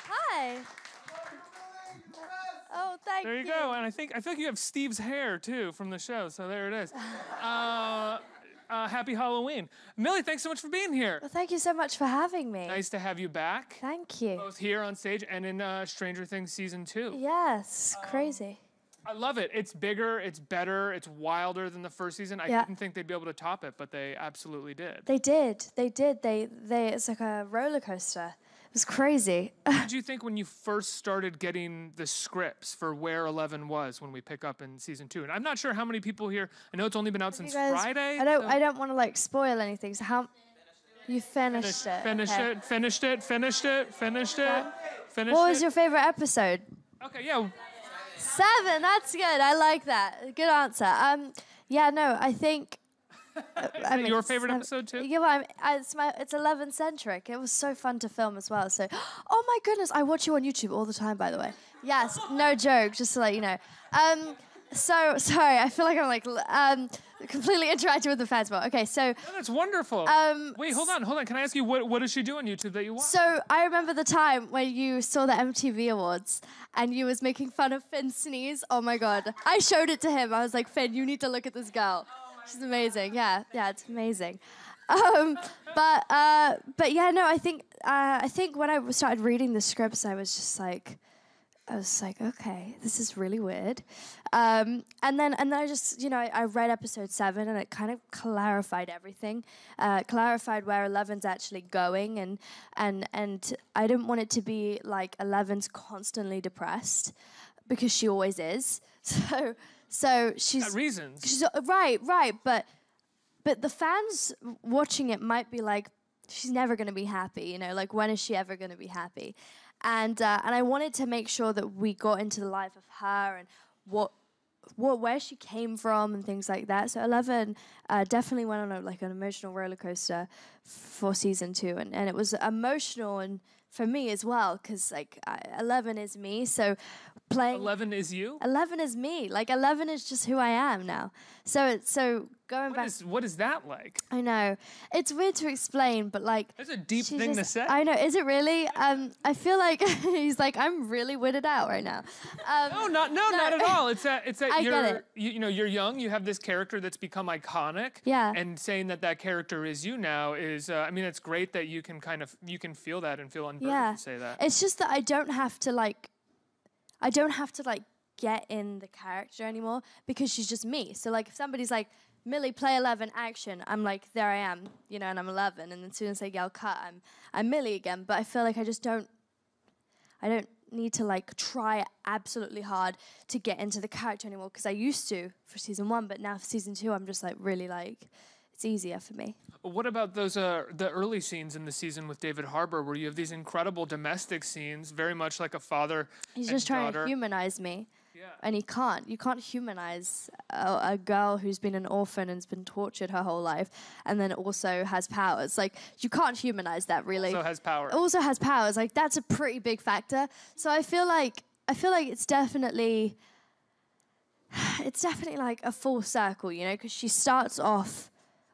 Hi. Oh, thank you. There you go. And I feel like you have Steve's hair too from the show. So there it is. Happy Halloween. Millie, thanks so much for being here. Well, thank you so much for having me. Nice to have you back. Thank you. Both here on stage and in Stranger Things Season 2. Yes, crazy. I love it. It's bigger, it's better, it's wilder than the first season. I didn't think they'd be able to top it, but they absolutely did. They did. It's like a roller coaster. It was crazy. What did you think when you first started getting the scripts for where 11 was when we pick up in Season 2? And I'm not sure how many people here, I know it's only been out since Friday. I don't want to like spoil anything. So how you finished it? Finished it. What was your favorite episode? Okay, yeah. 7. That's good. I like that. Good answer. Yeah, no, I think. I mean, your favorite episode too? Yeah, well, it's 11 centric. It was so fun to film as well. So, oh my goodness, I watch you on YouTube all the time, by the way. Yes, no joke, just to let you know. So sorry, I feel like I'm like completely interacting with the fans. But okay, so no, that's wonderful. Wait, hold on. Can I ask you what does she do on YouTube that you watch? So I remember the time when you saw the MTV Awards and you was making fun of Finn's sneeze. Oh my God, I showed it to him. I was like, Finn, you need to look at this girl. She's amazing. Yeah, it's amazing. But yeah, no, I think when I started reading the scripts, I was like, okay, this is really weird. And then I just, I read episode 7 and it kind of clarified everything, clarified where 11's actually going, and I didn't want it to be like 11's constantly depressed because she always is. So she's got reasons. She's, right, but the fans watching it might be like, she's never going to be happy, like when is she ever going to be happy? And I wanted to make sure that we got into the life of her and where she came from and things like that. So 11 definitely went on an emotional roller coaster for Season 2, and it was emotional and for me as well, because 11 is me. So playing 11 is you. 11 is me. 11 is just who I am now. So going back. What is that like? I know it's weird to explain, but that's a deep thing to say. I know. Is it really? I feel like he's like, I'm really weirded out right now. No, not at all. It's that I you're get it. You're young. You have this character that's become iconic. Yeah. And saying that character is you now is it's great that you can feel that and feel unburdened to say that. It's just that I don't have to get in the character anymore because she's just me. So if somebody's like, Millie, play 11, action, I'm like, there I am, and I'm 11. And as soon as I yell cut, I'm Millie again. But I feel like I don't need to try absolutely hard to get into the character anymore, because I used to for Season 1, but now for Season 2, I'm just really it's easier for me. What about those the early scenes in the season with David Harbour, where you have these incredible domestic scenes, very much like a father He's and just trying daughter. to humanize me. Yeah. And you can't humanize a girl who's been an orphan and's been tortured her whole life and then also has powers. You can't humanize that, really. Also has power. Also has powers. That's a pretty big factor. So I feel like it's definitely a full circle, because she starts off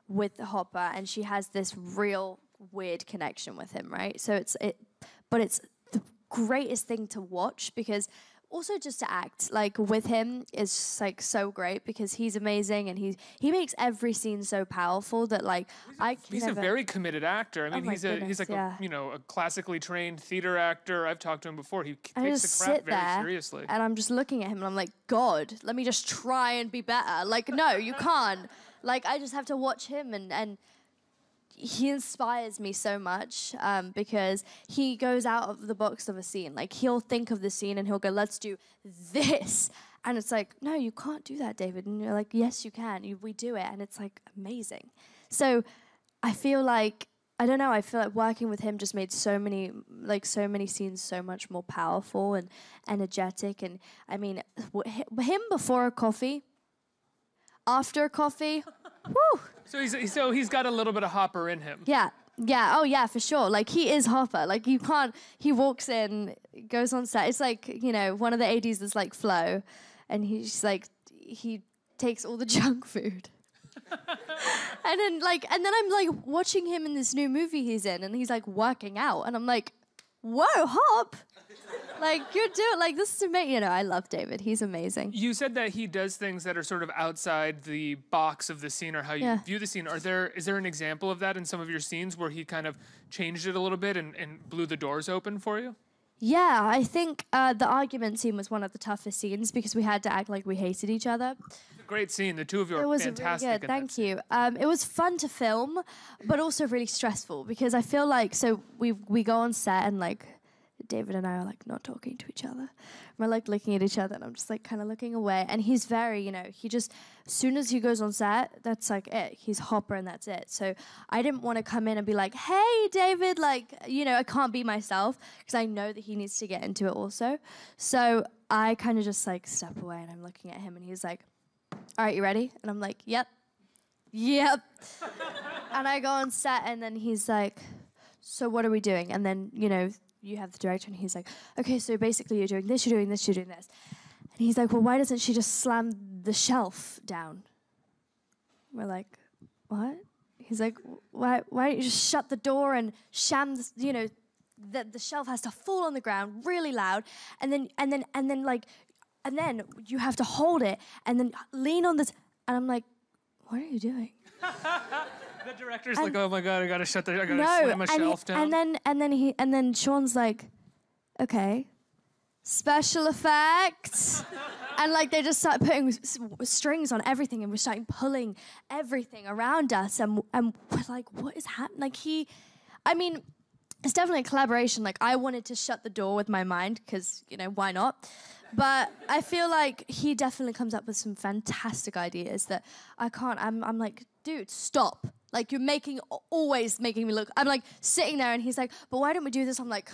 with Hopper and she has this real weird connection with him, right? So but it's the greatest thing to watch, because also just to act with him is so great, because he's amazing and he makes every scene so powerful that he's a very committed actor. I mean, he's a classically trained theater actor. I've talked to him before. He takes the craft very seriously. And I'm just looking at him and I'm like, God, let me just try and be better. No, you can't. I just have to watch him, and he inspires me so much, because he goes out of the box of a scene. He'll think of the scene and he'll go, let's do this. And it's no, you can't do that, David. And you're like, yes, you can. We do it. And it's amazing. So I feel I don't know, I feel like working with him just made so many scenes so much more powerful and energetic. And I mean, him before a coffee, after a coffee, woo! So he's got a little bit of Hopper in him. Yeah, oh yeah, for sure. He is Hopper. You can't. He walks in, goes on set. It's one of the ADs is Flo, and he's he takes all the junk food. and then I'm watching him in this new movie he's in, and he's working out, and I'm like, whoa, hop. Like, you're doing, like, this is amazing. You know, I love David. He's amazing. You said that he does things that are sort of outside the box of the scene or how you view the scene. Is there an example of that in some of your scenes where he kind of changed it a little bit and blew the doors open for you? Yeah, I think the argument scene was one of the toughest scenes because we had to act like we hated each other. It's a great scene. The two of you are fantastic. Really good. Thank you. It was fun to film, but also really stressful because I feel like, so we go on set and like, David and I are like not talking to each other. We're like looking at each other and I'm just like kind of looking away. And he's very, you know, he just, as soon as he goes on set, that's like it. He's Hopper and that's it. So I didn't want to come in and be like, hey, David, like, you know, I can't be myself because I know that he needs to get into it also. So I kind of just like step away and I'm looking at him and he's like, all right, you ready? And I'm like, yep. And I go on set and then he's like, so what are we doing? And then, you know, you have the director, and he's like, okay, so basically you're doing this, you're doing this, you're doing this. And he's like, well, why doesn't she just slam the shelf down? We're like, what? He's like, why don't you just shut the door and sham, you know, the shelf has to fall on the ground really loud, and then you have to hold it and then lean on this. And I'm like, what are you doing? The director's like, oh my God, I gotta slam a shelf down. And then Sean's like, okay, special effects. And like they just start putting strings on everything and we're starting pulling everything around us and we're like, what is happening? Like it's definitely a collaboration. Like I wanted to shut the door with my mind because, you know, why not? But I feel like he definitely comes up with some fantastic ideas that I can't. I'm like, dude, stop. Like, you're always making me look. I'm like sitting there and he's like, but why don't we do this? I'm like,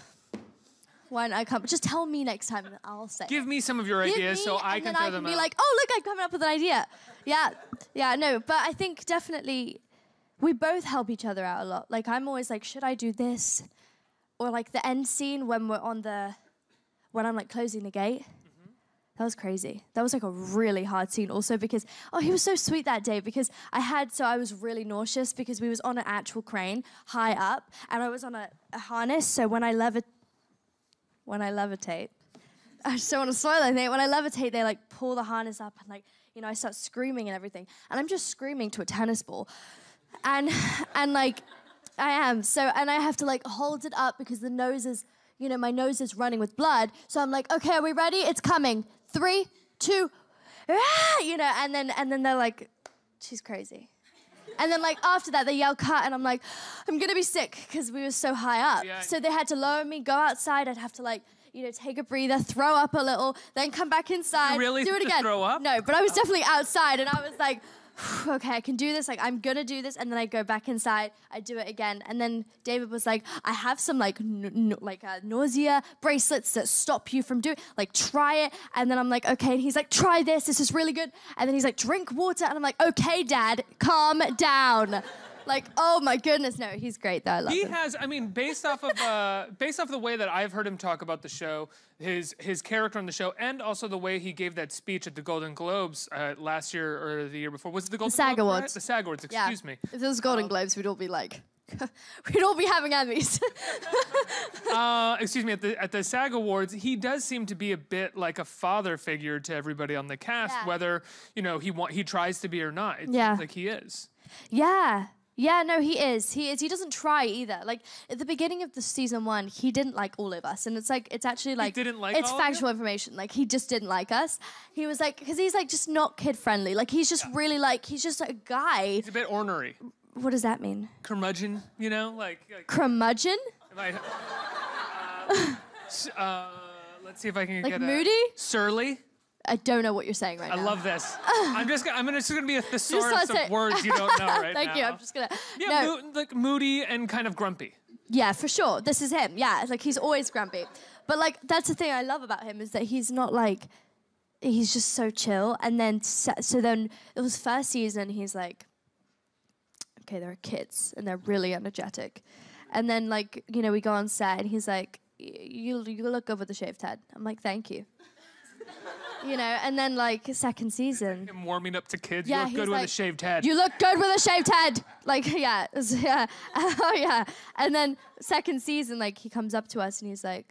why don't I come? Just tell me next time and I'll say. Give me some of your ideas so I can throw them out. And then I can be like, oh, look, I'm coming up with an idea. Yeah, no. But I think definitely we both help each other out a lot. Like, I'm always like, should I do this? Or like the end scene when I'm like closing the gate. That was crazy. That was like a really hard scene also because, he was so sweet that day because I was really nauseous because we was on an actual crane high up and I was on a harness. So when I levitate, I just don't want to spoil anything. When I levitate, they like pull the harness up and like, you know, I start screaming and everything. And I'm just screaming to a tennis ball. And like, I am. So, and I have to like hold it up because the nose is, you know, my nose is running with blood. So I'm like, okay, are we ready? It's coming. 3, 2, you know, and then they're like, she's crazy. And then like after that they yell cut and I'm like, I'm gonna be sick because we were so high up. Yeah. So they had to lower me, go outside. I'd have to like, you know, take a breather, throw up a little, then come back inside, you really do it again. Throw up? No, but I was definitely outside and I was like, okay, I can do this. Like, I'm gonna do this. And then I go back inside. I do it again. And then David was like, I have some like nausea bracelets that stop you from doing. Like, try it. And then I'm like, okay. And he's like, try this. This is really good. And then he's like, drink water. And I'm like, okay, Dad, calm down. Like, oh my goodness, no, he's great though. I love him. He has, I mean, based off of the way that I've heard him talk about the show, his character on the show, and also the way he gave that speech at the Golden Globes last year or the year before. Was it the Golden Globes? SAG Awards. Right? The SAG Awards, excuse me. If it was Golden Globes, we'd all be like, we'd all be having Emmys. Excuse me, at the SAG Awards, he does seem to be a bit like a father figure to everybody on the cast, whether, you know, he tries to be or not. It seems like he is. Yeah. Yeah, no, he is. He doesn't try either. Like, at the beginning of the season 1, he didn't like all of us. And it's like, it's actually like, he didn't like it's factual information. Like, he just didn't like us. He was like, because he's like just not kid friendly. Like, he's just really like, he's just a guy. He's a bit ornery. What does that mean? Curmudgeon, you know? Like curmudgeon? Let's see if I can like get moody? Surly. I don't know what you're saying right now. I love this. I'm just gonna be a thesaurus of words you don't know right Thank now. Thank you. I'm just gonna. Yeah, no. Like moody and kind of grumpy. Yeah, for sure. This is him. Yeah, like he's always grumpy. But like that's the thing I love about him is that he's not like, he's just so chill. And then so then it was first season. He's like, okay, there are kids and they're really energetic. And then like, you know, we go on set and he's like, you look good with the shaved head. I'm like, thank you. You know, and then like second season. Him warming up to kids. Yeah, You look he's good with like, a shaved head. You look good with a shaved head. Like, yeah, yeah. Oh, yeah. And then second season, like, he comes up to us and he's like,